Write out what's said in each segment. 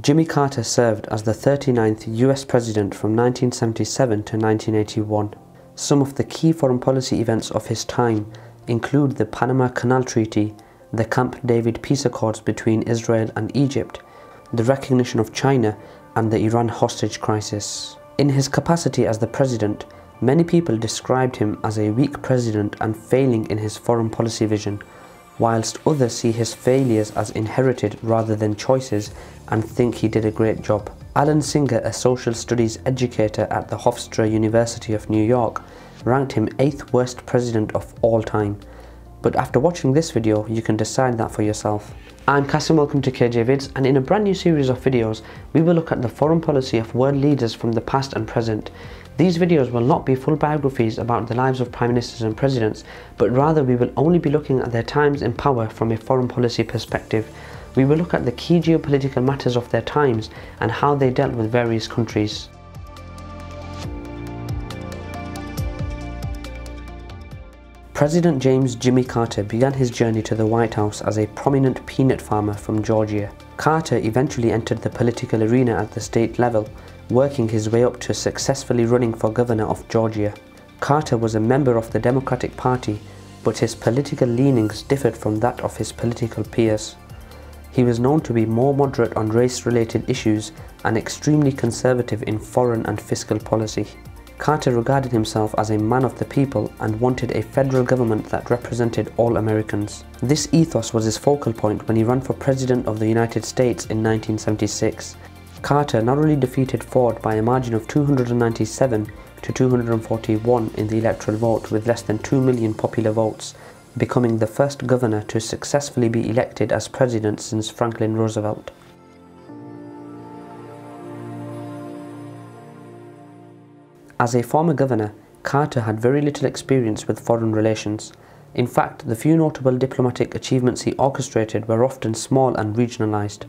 Jimmy Carter served as the 39th US President from 1977 to 1981. Some of the key foreign policy events of his time include the Panama Canal Treaty, the Camp David peace accords between Israel and Egypt, the recognition of China, and the Iran hostage crisis. In his capacity as the president, many people described him as a weak president and failing in his foreign policy vision, whilst others see his failures as inherited rather than choices and think he did a great job. Alan Singer, a social studies educator at the Hofstra University of New York, ranked him 8th worst president of all time. But after watching this video, you can decide that for yourself. I'm Kasim, welcome to KJ Vids, and in a brand new series of videos, we will look at the foreign policy of world leaders from the past and present. These videos will not be full biographies about the lives of prime ministers and presidents, but rather we will only be looking at their times in power from a foreign policy perspective. We will look at the key geopolitical matters of their times and how they dealt with various countries. President James Jimmy Carter began his journey to the White House as a prominent peanut farmer from Georgia. Carter eventually entered the political arena at the state level, working his way up to successfully running for governor of Georgia. Carter was a member of the Democratic Party, but his political leanings differed from that of his political peers. He was known to be more moderate on race-related issues and extremely conservative in foreign and fiscal policy. Carter regarded himself as a man of the people and wanted a federal government that represented all Americans. This ethos was his focal point when he ran for President of the United States in 1976. Carter narrowly defeated Ford by a margin of 297 to 241 in the electoral vote with less than 2 million popular votes, becoming the first governor to successfully be elected as president since Franklin Roosevelt. As a former governor, Carter had very little experience with foreign relations. In fact, the few notable diplomatic achievements he orchestrated were often small and regionalized,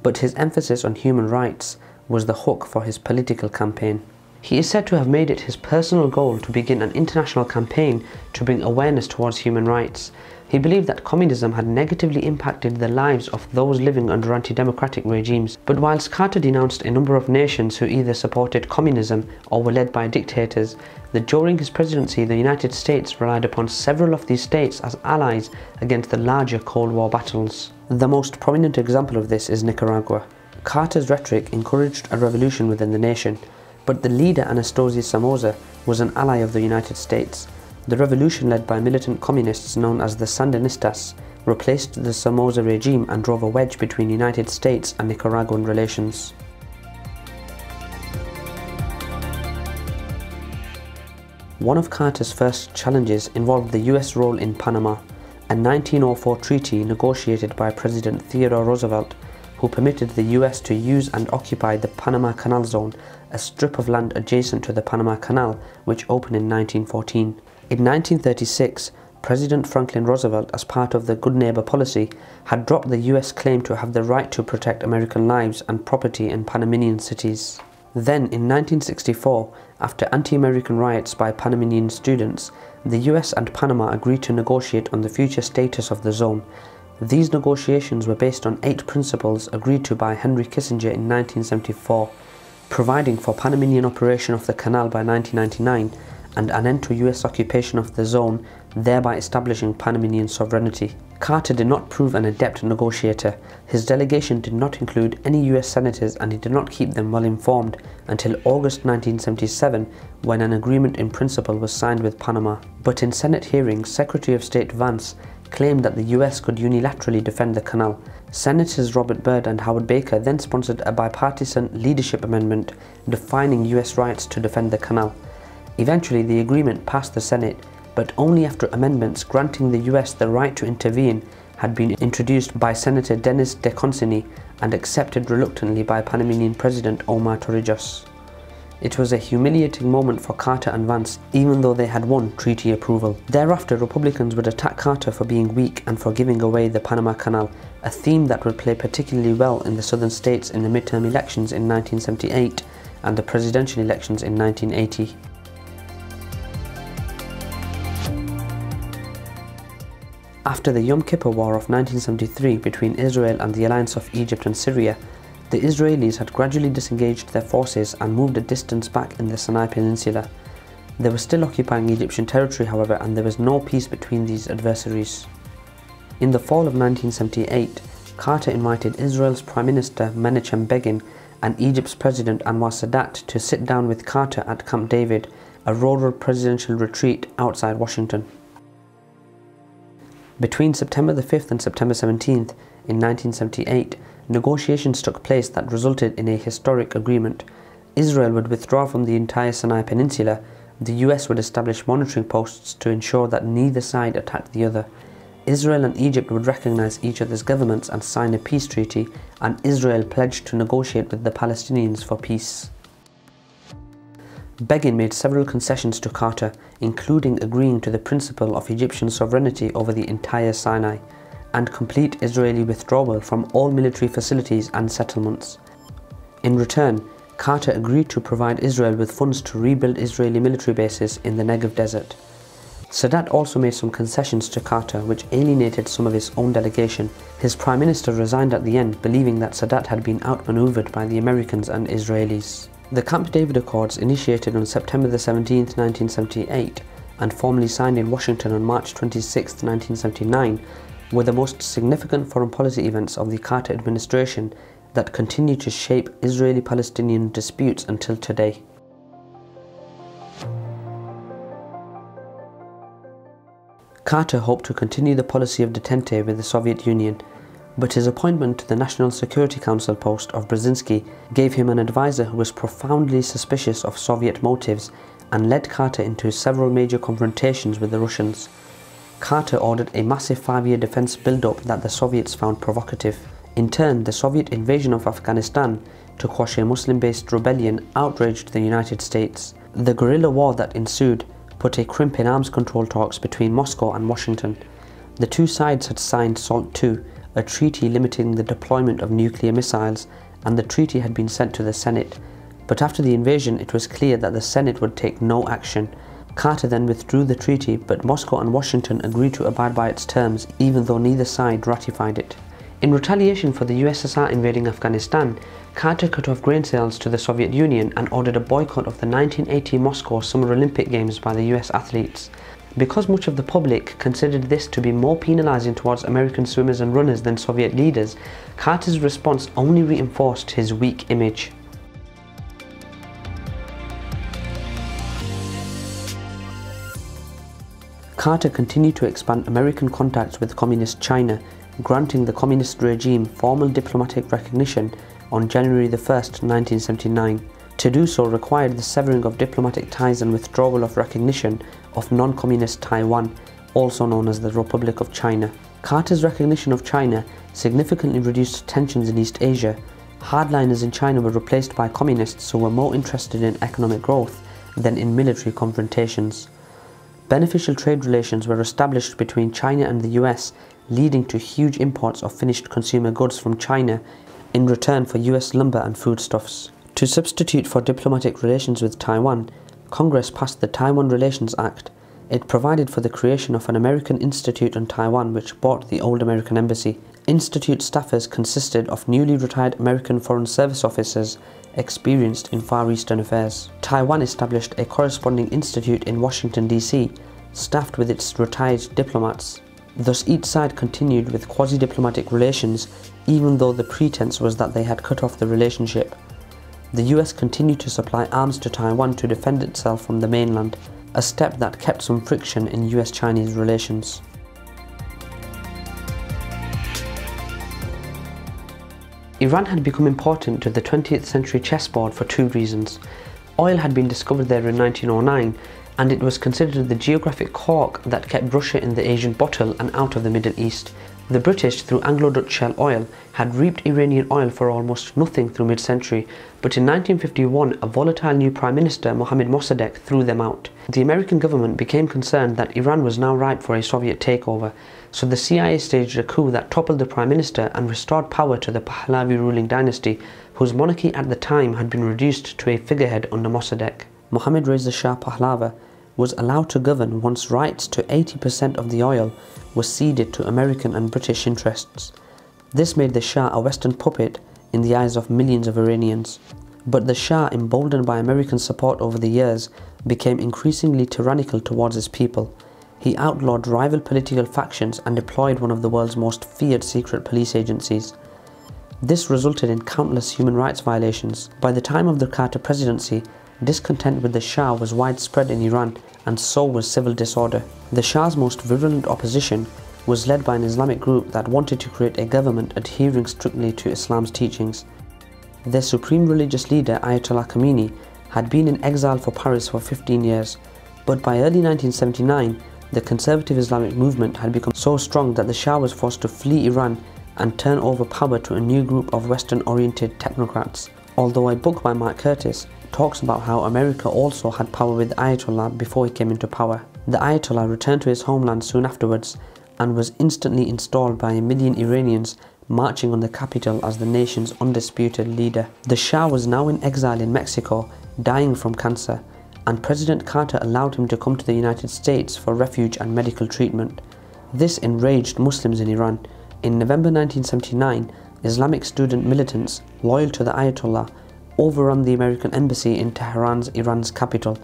but his emphasis on human rights was the hook for his political campaign. He is said to have made it his personal goal to begin an international campaign to bring awareness towards human rights. He believed that communism had negatively impacted the lives of those living under anti-democratic regimes. But whilst Carter denounced a number of nations who either supported communism or were led by dictators, during his presidency the United States relied upon several of these states as allies against the larger Cold War battles. The most prominent example of this is Nicaragua. Carter's rhetoric encouraged a revolution within the nation, but the leader Anastasio Somoza was an ally of the United States. The revolution led by militant communists known as the Sandinistas replaced the Somoza regime and drove a wedge between United States and Nicaraguan relations. One of Carter's first challenges involved the US role in Panama, a 1904 treaty negotiated by President Theodore Roosevelt, who permitted the US to use and occupy the Panama Canal zone, a strip of land adjacent to the Panama Canal, which opened in 1914. In 1936, President Franklin Roosevelt, as part of the Good Neighbor policy, had dropped the US claim to have the right to protect American lives and property in Panamanian cities. Then, in 1964, after anti-American riots by Panamanian students, the US and Panama agreed to negotiate on the future status of the zone. These negotiations were based on 8 principles agreed to by Henry Kissinger in 1974, providing for Panamanian operation of the canal by 1999 and an end to US occupation of the zone, thereby establishing Panamanian sovereignty. Carter did not prove an adept negotiator. His delegation did not include any US senators and he did not keep them well informed until August 1977, when an agreement in principle was signed with Panama. But in Senate hearings, Secretary of State Vance claimed that the US could unilaterally defend the canal. Senators Robert Byrd and Howard Baker then sponsored a bipartisan leadership amendment defining US rights to defend the canal. Eventually, the agreement passed the Senate, but only after amendments granting the US the right to intervene had been introduced by Senator Dennis DeConcini and accepted reluctantly by Panamanian President Omar Torrijos. It was a humiliating moment for Carter and Vance, even though they had won treaty approval. Thereafter, Republicans would attack Carter for being weak and for giving away the Panama Canal, a theme that would play particularly well in the southern states in the midterm elections in 1978 and the presidential elections in 1980. After the Yom Kippur War of 1973 between Israel and the alliance of Egypt and Syria, The Israelis had gradually disengaged their forces and moved a distance back in the Sinai Peninsula. They were still occupying Egyptian territory, however, and there was no peace between these adversaries. In the fall of 1978, Carter invited Israel's Prime Minister Menachem Begin and Egypt's President Anwar Sadat to sit down with Carter at Camp David, a rural presidential retreat outside Washington. Between September the 5th and September 17th in 1978, negotiations took place that resulted in a historic agreement. Israel would withdraw from the entire Sinai Peninsula. The US would establish monitoring posts to ensure that neither side attacked the other. Israel and Egypt would recognize each other's governments and sign a peace treaty, and Israel pledged to negotiate with the Palestinians for peace. Begin made several concessions to Carter, including agreeing to the principle of Egyptian sovereignty over the entire Sinai, and complete Israeli withdrawal from all military facilities and settlements. In return, Carter agreed to provide Israel with funds to rebuild Israeli military bases in the Negev desert. Sadat also made some concessions to Carter, which alienated some of his own delegation. His prime minister resigned at the end, believing that Sadat had been outmaneuvered by the Americans and Israelis. The Camp David Accords, initiated on September the 17th, 1978, and formally signed in Washington on March 26, 1979, were the most significant foreign policy events of the Carter administration that continue to shape Israeli-Palestinian disputes until today. Carter hoped to continue the policy of detente with the Soviet Union, but his appointment to the National Security Council post of Brzezinski gave him an advisor who was profoundly suspicious of Soviet motives and led Carter into several major confrontations with the Russians. Carter ordered a massive 5-year defense build-up that the Soviets found provocative. In turn, the Soviet invasion of Afghanistan to quash a Muslim-based rebellion outraged the United States. The guerrilla war that ensued put a crimp in arms control talks between Moscow and Washington. The two sides had signed SALT II, a treaty limiting the deployment of nuclear missiles, and the treaty had been sent to the Senate. But after the invasion, it was clear that the Senate would take no action. Carter then withdrew the treaty, but Moscow and Washington agreed to abide by its terms, even though neither side ratified it. In retaliation for the USSR invading Afghanistan, Carter cut off grain sales to the Soviet Union and ordered a boycott of the 1980 Moscow Summer Olympic Games by the US athletes. Because much of the public considered this to be more penalizing towards American swimmers and runners than Soviet leaders, Carter's response only reinforced his weak image. Carter continued to expand American contacts with Communist China, granting the communist regime formal diplomatic recognition on January 1, 1979. To do so required the severing of diplomatic ties and withdrawal of recognition of non-communist Taiwan, also known as the Republic of China. Carter's recognition of China significantly reduced tensions in East Asia. Hardliners in China were replaced by communists who were more interested in economic growth than in military confrontations. Beneficial trade relations were established between China and the US, leading to huge imports of finished consumer goods from China in return for US lumber and foodstuffs. To substitute for diplomatic relations with Taiwan, Congress passed the Taiwan Relations Act. It provided for the creation of an American Institute on Taiwan, which bought the old American embassy. Institute staffers consisted of newly retired American Foreign Service officers experienced in Far Eastern affairs. Taiwan established a corresponding institute in Washington, D.C., staffed with its retired diplomats. Thus each side continued with quasi-diplomatic relations, even though the pretense was that they had cut off the relationship. The US continued to supply arms to Taiwan to defend itself from the mainland, a step that kept some friction in US-Chinese relations. Iran had become important to the 20th century chessboard for two reasons. Oil had been discovered there in 1909, and it was considered the geographic cork that kept Russia in the Asian bottle and out of the Middle East. The British, through Anglo-Dutch Shell Oil, had reaped Iranian oil for almost nothing through mid-century, but in 1951 a volatile new Prime Minister, Mohammad Mossadegh, threw them out. The American government became concerned that Iran was now ripe for a Soviet takeover, so the CIA staged a coup that toppled the Prime Minister and restored power to the Pahlavi ruling dynasty, whose monarchy at the time had been reduced to a figurehead under Mossadegh. Mohammad Reza Shah Pahlavi was allowed to govern once rights to 80% of the oil was ceded to American and British interests. This made the Shah a Western puppet in the eyes of millions of Iranians. But the Shah, emboldened by American support over the years, became increasingly tyrannical towards his people. He outlawed rival political factions and deployed one of the world's most feared secret police agencies. This resulted in countless human rights violations. By the time of the Carter presidency, discontent with the Shah was widespread in Iran, and so was civil disorder. The Shah's most virulent opposition was led by an Islamic group that wanted to create a government adhering strictly to Islam's teachings. Their supreme religious leader, Ayatollah Khomeini, had been in exile for Paris for 15 years, but by early 1979, the conservative Islamic movement had become so strong that the Shah was forced to flee Iran and turn over power to a new group of Western-oriented technocrats. Although a book by Mark Curtis talks about how America also had power with the Ayatollah before he came into power. The Ayatollah returned to his homeland soon afterwards and was instantly installed by 1 million Iranians marching on the capital as the nation's undisputed leader. The Shah was now in exile in Mexico, dying from cancer, and President Carter allowed him to come to the United States for refuge and medical treatment. This enraged Muslims in Iran. In November 1979, Islamic student militants loyal to the Ayatollah overran the American embassy in Tehran's Iran's capital.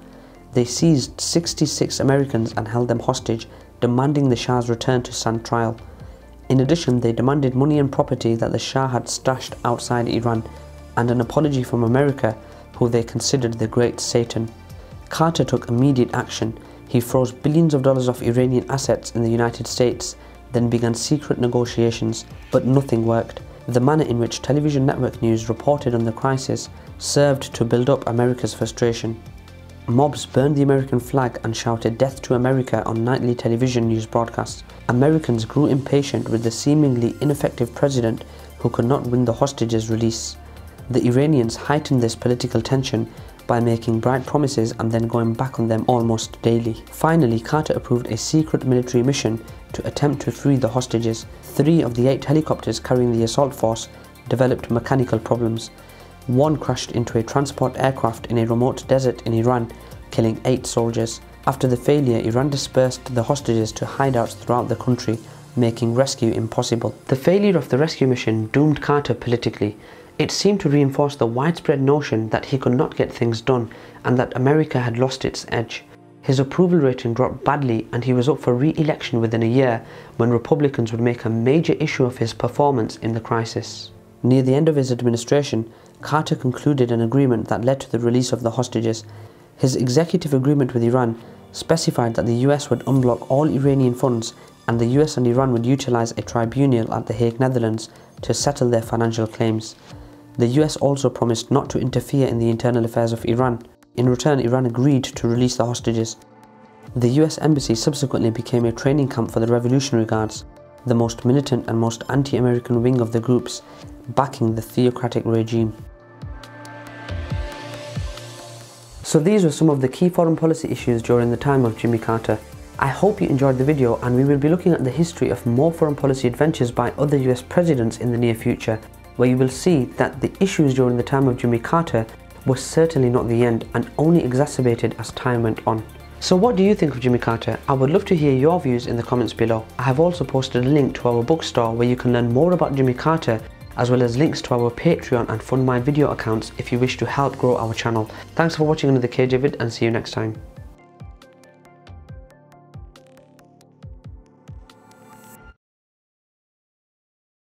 They seized 66 Americans and held them hostage, demanding the Shah's return to stand trial. In addition, they demanded money and property that the Shah had stashed outside Iran, and an apology from America, who they considered the Great Satan. Carter took immediate action. He froze billions of dollars of Iranian assets in the United States, then began secret negotiations, but nothing worked. The manner in which television network news reported on the crisis served to build up America's frustration. Mobs burned the American flag and shouted "Death to America" on nightly television news broadcasts. Americans grew impatient with the seemingly ineffective president who could not win the hostages' release. The Iranians heightened this political tension by making bright promises and then going back on them almost daily. Finally, Carter approved a secret military mission to attempt to free the hostages. 3 of the 8 helicopters carrying the assault force developed mechanical problems. One crashed into a transport aircraft in a remote desert in Iran, killing 8 soldiers. After the failure, Iran dispersed the hostages to hideouts throughout the country, making rescue impossible. The failure of the rescue mission doomed Carter politically. It seemed to reinforce the widespread notion that he could not get things done and that America had lost its edge. His approval rating dropped badly and he was up for re-election within a year, when Republicans would make a major issue of his performance in the crisis. Near the end of his administration, Carter concluded an agreement that led to the release of the hostages. His executive agreement with Iran specified that the US would unblock all Iranian funds, and the US and Iran would utilize a tribunal at The Hague, Netherlands, to settle their financial claims. The US also promised not to interfere in the internal affairs of Iran. In return, Iran agreed to release the hostages. The US embassy subsequently became a training camp for the Revolutionary Guards, the most militant and most anti-American wing of the groups, backing the theocratic regime. So these were some of the key foreign policy issues during the time of Jimmy Carter. I hope you enjoyed the video, and we will be looking at the history of more foreign policy adventures by other US presidents in the near future, where you will see that the issues during the time of Jimmy Carter was certainly not the end and only exacerbated as time went on. So what do you think of Jimmy Carter? I would love to hear your views in the comments below. I have also posted a link to our bookstore where you can learn more about Jimmy Carter, as well as links to our Patreon and Fund My Video accounts if you wish to help grow our channel. Thanks for watching another KJ vid, and see you next time.